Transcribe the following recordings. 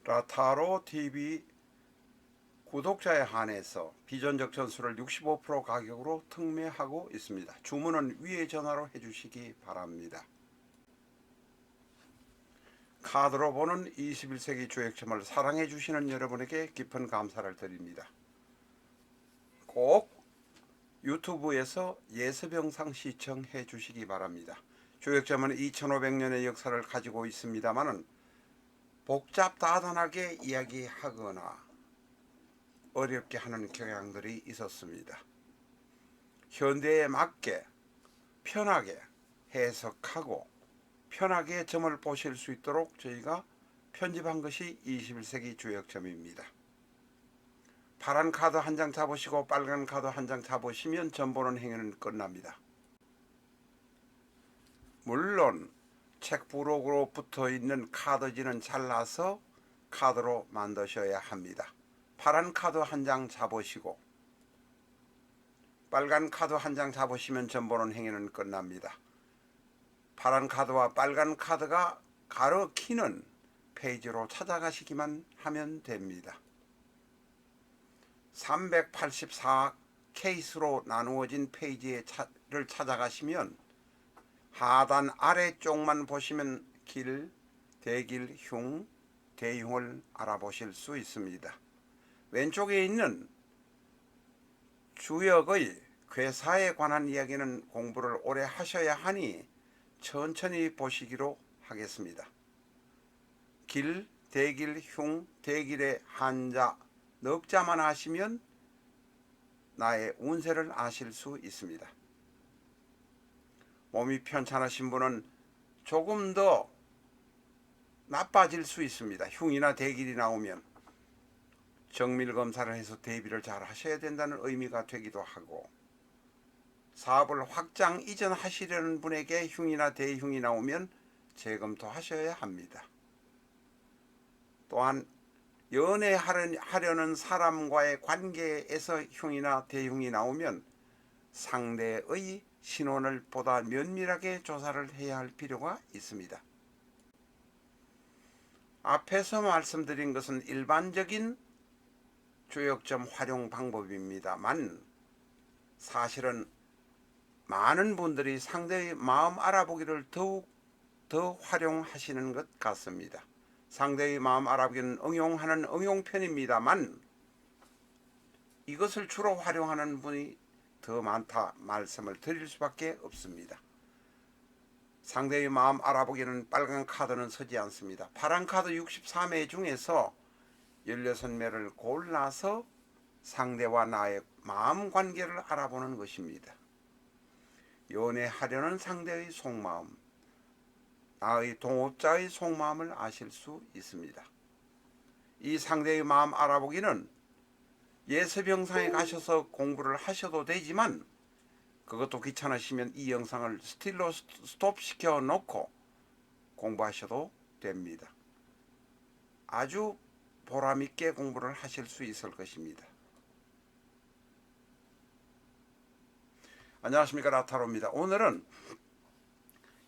라타로 TV 구독자에 한해서 비전적 전수를 65% 가격으로 특매하고 있습니다. 주문은 위에 전화로 해주시기 바랍니다. 카드로 보는 21세기 주액점을 사랑해 주시는 여러분에게 깊은 감사를 드립니다. 꼭 유튜브에서 예습영상 시청해 주시기 바랍니다. 주액점은 2500년의 역사를 가지고 있습니다만 복잡다단하게 이야기하거나 어렵게 하는 경향들이 있었습니다. 현대에 맞게 편하게 해석하고 편하게 점을 보실 수 있도록 저희가 편집한 것이 21세기 주역점입니다. 파란 카드 한 장 잡으시고 빨간 카드 한 장 잡으시면 점 보는 행위는 끝납니다. 물론 책 부록으로 붙어있는 카드지는 잘라서 카드로 만드셔야 합니다. 파란 카드 한 장 잡으시고 빨간 카드 한 장 잡으시면 점 보는 행위는 끝납니다. 파란 카드와 빨간 카드가 가르키는 페이지로 찾아가시기만 하면 됩니다. 384 케이스로 나누어진 페이지를 찾아가시면 하단 아래쪽만 보시면 길, 대길, 흉, 대흉을 알아보실 수 있습니다. 왼쪽에 있는 주역의 괴사에 관한 이야기는 공부를 오래 하셔야 하니 천천히 보시기로 하겠습니다. 길, 대길, 흉, 대길의 한자, 넉자만 하시면 나의 운세를 아실 수 있습니다. 몸이 편찮으신 분은 조금 더 나빠질 수 있습니다. 흉이나 대길이 나오면 정밀 검사를 해서 대비를 잘 하셔야 된다는 의미가 되기도 하고, 사업을 확장 이전하시려는 분에게 흉이나 대흉이 나오면 재검토 하셔야 합니다. 또한 연애하려는 사람과의 관계에서 흉이나 대흉이 나오면 상대의 신원을 보다 면밀하게 조사를 해야 할 필요가 있습니다. 앞에서 말씀드린 것은 일반적인 주역점 활용 방법입니다만 사실은 많은 분들이 상대의 마음 알아보기를 더욱 더 활용하시는 것 같습니다. 상대의 마음 알아보기는 응용하는 응용편입니다만 이것을 주로 활용하는 분이 더 많다 말씀을 드릴 수밖에 없습니다. 상대의 마음 알아보기는 빨간 카드는 서지 않습니다. 파란 카드 63매 중에서 16매를 골라서 상대와 나의 마음 관계를 알아보는 것입니다. 연애하려는 상대의 속마음, 나의 동업자의 속마음을 아실 수 있습니다. 이 상대의 마음 알아보기는 예습영상에 가셔서 공부를 하셔도 되지만 그것도 귀찮으시면 이 영상을 스틸로 스톱시켜 놓고 공부하셔도 됩니다. 아주 보람있게 공부를 하실 수 있을 것입니다. 안녕하십니까, 라타로입니다. 오늘은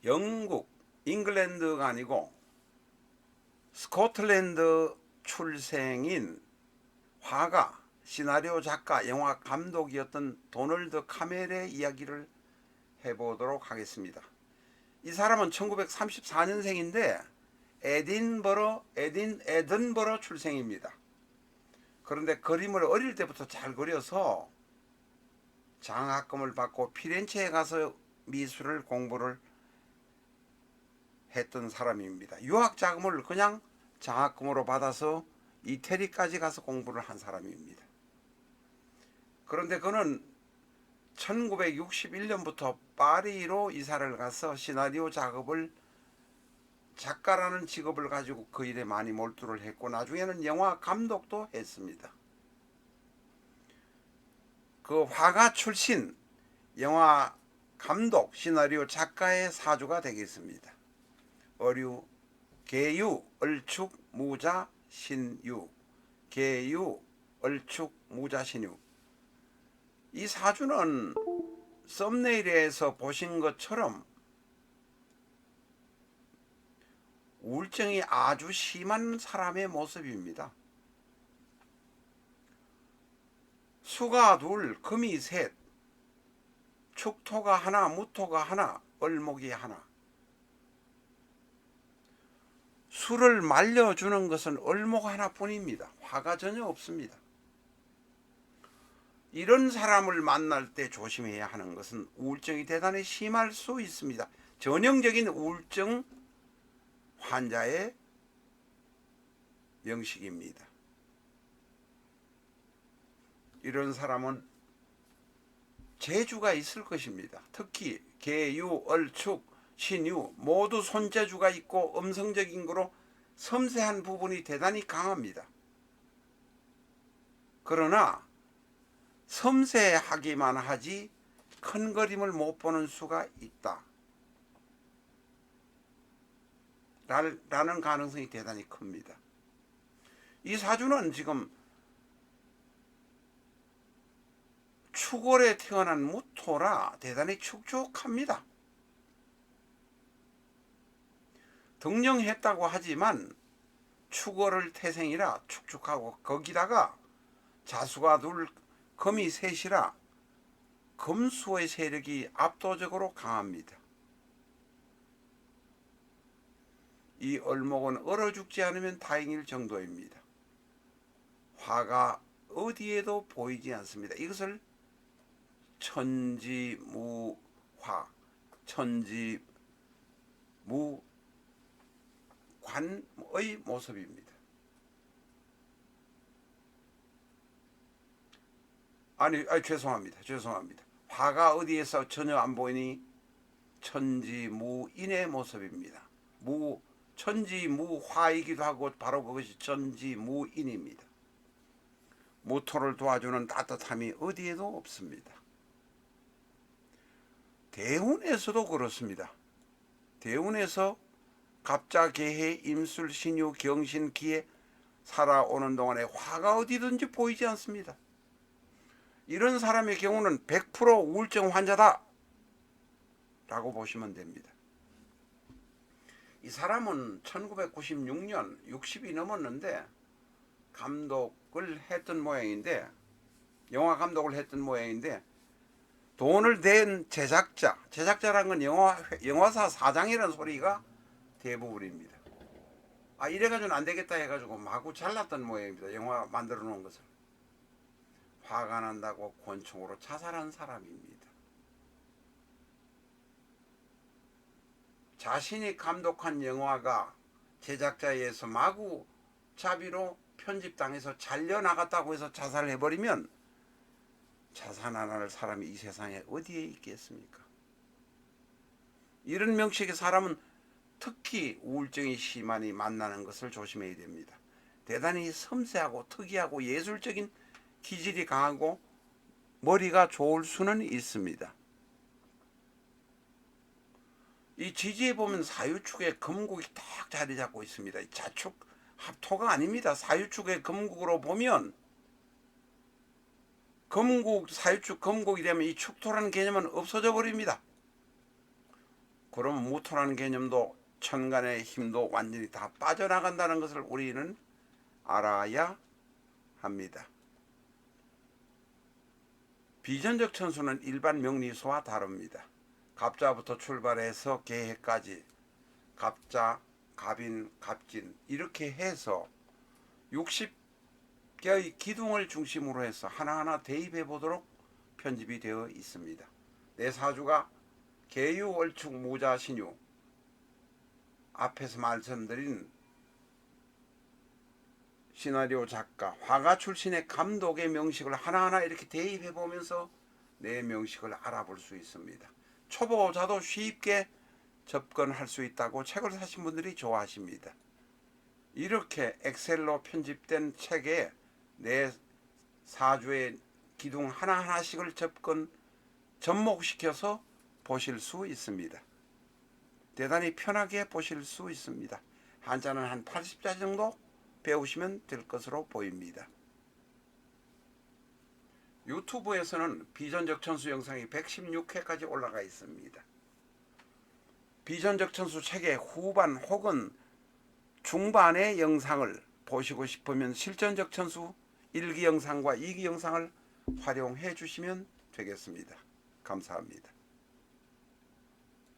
영국, 잉글랜드가 아니고 스코틀랜드 출생인 화가, 시나리오 작가, 영화 감독이었던 도널드 카멜의 이야기를 해보도록 하겠습니다. 이 사람은 1934년생인데 에든버러 출생입니다. 그런데 그림을 어릴 때부터 잘 그려서 장학금을 받고 피렌체에 가서 미술을 공부를 했던 사람입니다. 유학 자금을 그냥 장학금으로 받아서 이태리까지 가서 공부를 한 사람입니다. 그런데 그는 1961년부터 파리로 이사를 가서 시나리오 작업을, 작가라는 직업을 가지고 그 일에 많이 몰두를 했고 나중에는 영화 감독도 했습니다. 그 화가 출신 영화 감독, 시나리오 작가의 사주가 되겠습니다. 어류, 계유, 을축, 무자, 신유, 계유, 을축, 무자, 신유. 이 사주는 썸네일에서 보신 것처럼 우울증이 아주 심한 사람의 모습입니다. 수가 둘, 금이 셋, 축토가 하나, 무토가 하나, 을목이 하나. 수를 말려주는 것은 을목 하나뿐입니다. 화가 전혀 없습니다. 이런 사람을 만날 때 조심해야 하는 것은 우울증이 대단히 심할 수 있습니다. 전형적인 우울증 환자의 명식입니다. 이런 사람은 재주가 있을 것입니다. 특히 개유, 얼축, 신유 모두 손재주가 있고 음성적인 거로 섬세한 부분이 대단히 강합니다. 그러나 섬세하기만 하지 큰 그림을 못 보는 수가 있다 라는 가능성이 대단히 큽니다. 이 사주는 지금 축월에 태어난 무토라 대단히 축축합니다. 등령했다고 하지만 축월을 태생이라 축축하고 거기다가 자수가 둘, 금이 셋이라 금수의 세력이 압도적으로 강합니다. 이 을목은 얼어 죽지 않으면 다행일 정도입니다. 화가 어디에도 보이지 않습니다. 이것을 천지무화, 천지무관의 모습입니다. 아니 죄송합니다. 화가 어디에서 전혀 안 보이니 천지무인의 모습입니다. 천지무화이기도 하고 바로 그것이 천지무인입니다. 무토를 도와주는 따뜻함이 어디에도 없습니다. 대운에서도 그렇습니다. 대운에서 갑자, 개해, 임술, 신유, 경신, 기해 살아오는 동안에 화가 어디든지 보이지 않습니다. 이런 사람의 경우는 100% 우울증 환자다 라고 보시면 됩니다. 이 사람은 1996년 60이 넘었는데 감독을 했던 모양인데, 영화 감독을 했던 모양인데, 돈을 낸 제작자란 건 영화사 사장이라는 소리가 대부분입니다. 이래가지고는 안 되겠다 해가지고 마구 잘랐던 모양입니다. 영화 만들어 놓은 것을. 화가 난다고 권총으로 자살한 사람입니다. 자신이 감독한 영화가 제작자에 의해서 마구 자비로 편집당해서 잘려나갔다고 해서 자살을 해버리면 자산 안 할 사람이 이 세상에 어디에 있겠습니까? 이런 명식의 사람은 특히 우울증이 심하니 만나는 것을 조심해야 됩니다. 대단히 섬세하고 특이하고 예술적인 기질이 강하고 머리가 좋을 수는 있습니다. 이 지지에 보면 사유축에 금국이 딱 자리 잡고 있습니다. 자축 합토가 아닙니다. 사유축의 금국으로 보면 금국, 사유축 금국이 되면 이 축토라는 개념은 없어져 버립니다. 그럼 무토라는 개념도 천간의 힘도 완전히 다 빠져나간다는 것을 우리는 알아야 합니다. 비전적 천수는 일반 명리수와 다릅니다. 갑자부터 출발해서 개해까지 갑자, 갑인, 갑진 이렇게 해서 60개의 기둥을 중심으로 해서 하나하나 대입해 보도록 편집이 되어 있습니다. 내 사주가 개유, 월축, 무자, 신유 앞에서 말씀드린 시나리오 작가, 화가 출신의 감독의 명식을 하나하나 이렇게 대입해 보면서 내 명식을 알아볼 수 있습니다. 초보자도 쉽게 접근할 수 있다고 책을 사신 분들이 좋아하십니다. 이렇게 엑셀로 편집된 책에 내 사주의 기둥 하나하나씩을 접목시켜서 보실 수 있습니다. 대단히 편하게 보실 수 있습니다. 한자는 한 80자 정도 배우시면 될 것으로 보입니다. 유튜브에서는 비전적 천수 영상이 116회까지 올라가 있습니다. 비전적 천수 책의 후반 혹은 중반의 영상을 보시고 싶으면 실전적 천수 1기 영상과 2기 영상을 활용해 주시면 되겠습니다. 감사합니다.